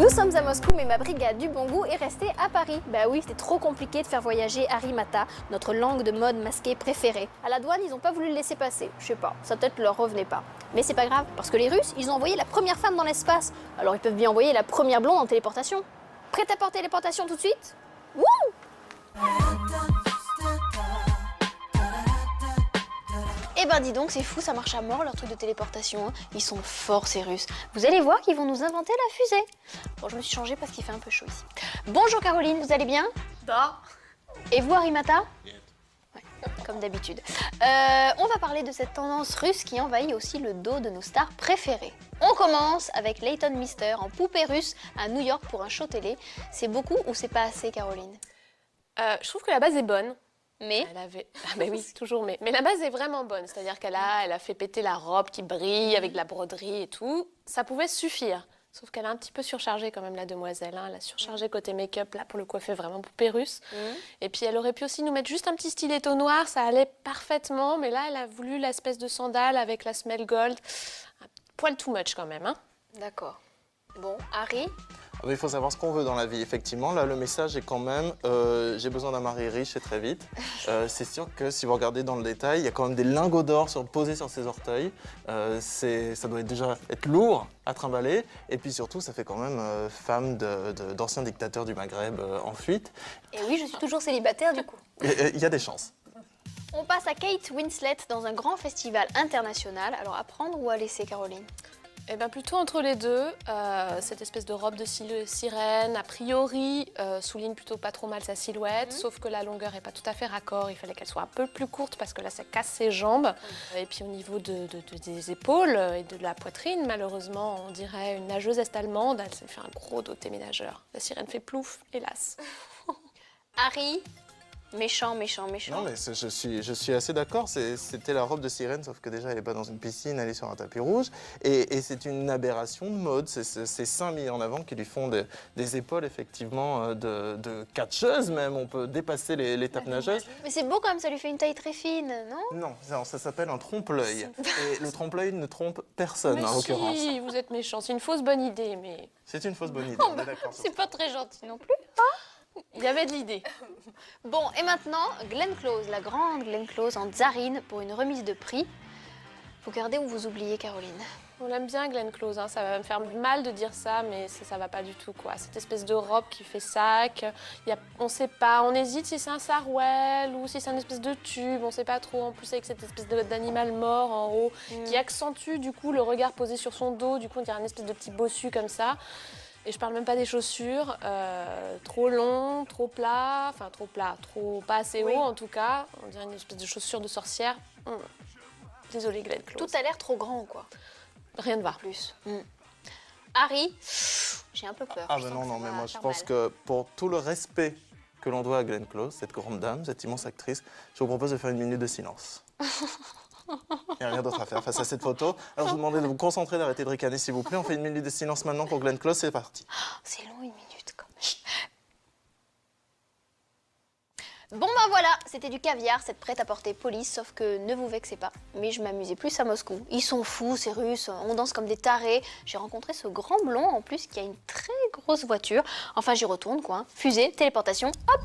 Nous sommes à Moscou, mais ma brigade du bon goût est restée à Paris. Bah oui, c'était trop compliqué de faire voyager Harry Mata, notre langue de mode masquée préférée. À la douane, ils ont pas voulu le laisser passer. Je sais pas, sa tête leur revenait pas. Mais c'est pas grave, parce que les Russes, ils ont envoyé la première femme dans l'espace. Alors ils peuvent bien envoyer la première blonde en téléportation. Prête à porter téléportation tout de suite? Wouh! Eh ben dis donc, c'est fou, ça marche à mort leur truc de téléportation. Hein. Ils sont forts ces Russes. Vous allez voir qu'ils vont nous inventer la fusée. Bon, je me suis changée parce qu'il fait un peu chaud ici. Bonjour Caroline, vous allez bien? Da. Et vous Harimata? Ouais, comme d'habitude. On va parler de cette tendance russe qui envahit aussi le dos de nos stars préférées. On commence avec Leighton Meester en poupée russe à New York pour un show télé. C'est beaucoup ou c'est pas assez, Caroline? Je trouve que la base est bonne. Mais Elle avait... Ah ben oui, toujours mais. Mais la base est vraiment bonne. C'est-à-dire qu'elle a fait péter la robe qui brille avec de la broderie et tout. Ça pouvait suffire. Sauf qu'elle a un petit peu surchargé quand même la demoiselle. Hein. Elle a surchargé côté make-up. Là, pour le coup, elle fait vraiment poupée russe. Et puis, elle aurait pu aussi nous mettre juste un petit stiletto noir. Ça allait parfaitement. Mais là, elle a voulu l'espèce de sandale avec la semelle gold. Un poil too much quand même. Hein. d'accord. Bon, Harry? Il faut savoir ce qu'on veut dans la vie, effectivement. Là, le message est quand même j'ai besoin d'un mari riche et très vite. C'est sûr que si vous regardez dans le détail, il y a quand même des lingots d'or posés sur ses orteils. Ça doit déjà être lourd à trimballer. Et puis surtout, ça fait quand même femme d'anciens dictateurs du Maghreb en fuite. Et oui, je suis toujours célibataire du coup. Il y a des chances. On passe à Kate Winslet dans un grand festival international. Alors, à prendre ou à laisser, Caroline? Eh bien, plutôt entre les deux. Cette espèce de robe de sirène, a priori, souligne plutôt pas trop mal sa silhouette, sauf que la longueur n'est pas tout à fait raccord. Il fallait qu'elle soit un peu plus courte parce que là, ça casse ses jambes. Et puis, au niveau des épaules et de la poitrine, malheureusement, on dirait une nageuse est-allemande. Elle s'est fait un gros doté ménageur. La sirène fait plouf, hélas. Harry? Méchant, méchant, méchant. Non, mais je suis assez d'accord. C'était la robe de sirène, sauf que déjà, elle n'est pas dans une piscine, elle est sur un tapis rouge. Et c'est une aberration de mode. C'est ces seins mis en avant qui lui font des épaules, effectivement, de catcheuse même. On peut dépasser les tapes nageuses. Mais c'est beau quand même, ça lui fait une taille très fine, non? Non, ça s'appelle un trompe-l'œil. Et le trompe-l'œil ne trompe personne, en l'occurrence. Si, vous êtes méchant. C'est une fausse bonne idée, mais C'est une fausse bonne idée, on est d'accord sur C'est ça. pas très gentil non plus. il y avait de l'idée. Bon, et maintenant, Glenn Close, la grande Glenn Close en tsarine pour une remise de prix. Vous gardez ou vous oubliez, Caroline? On l'aime bien, Glenn Close. Hein. Ça va me faire mal de dire ça, mais ça va pas du tout, quoi. Cette espèce de robe qui fait sac. On sait pas. On hésite si c'est un sarouel ou si c'est une espèce de tube. On sait pas trop. En plus, avec cette espèce d'animal mort en haut qui accentue, du coup, le regard posé sur son dos. Du coup, on dirait une espèce de petit bossu comme ça. Et je parle même pas des chaussures. Trop long, trop plat. Enfin, trop plat. Pas assez haut, en tout cas. On dirait une espèce de chaussure de sorcière. Désolée, Glenn Close. Tout a l'air trop grand, quoi. Rien ne va. Plus. Harry, j'ai un peu peur. Ah Je ben sens non, que non, ça mais va moi je faire pense mal. que pour tout le respect que l'on doit à Glenn Close, cette grande dame, cette immense actrice, je vous propose de faire une minute de silence. Il n'y a rien d'autre à faire face à cette photo. Alors je vous demande de vous concentrer, d'arrêter de ricaner s'il vous plaît. On fait une minute de silence maintenant pour Glenn Close, c'est parti. C'est long, une minute, quand même. Bon ben voilà, c'était du caviar, cette prête-à-porter police, sauf que ne vous vexez pas, mais je m'amusais plus à Moscou. Ils sont fous, ces Russes, on danse comme des tarés. J'ai rencontré ce grand blond en plus qui a une très grosse voiture. Enfin j'y retourne quoi. Fusée, téléportation, hop!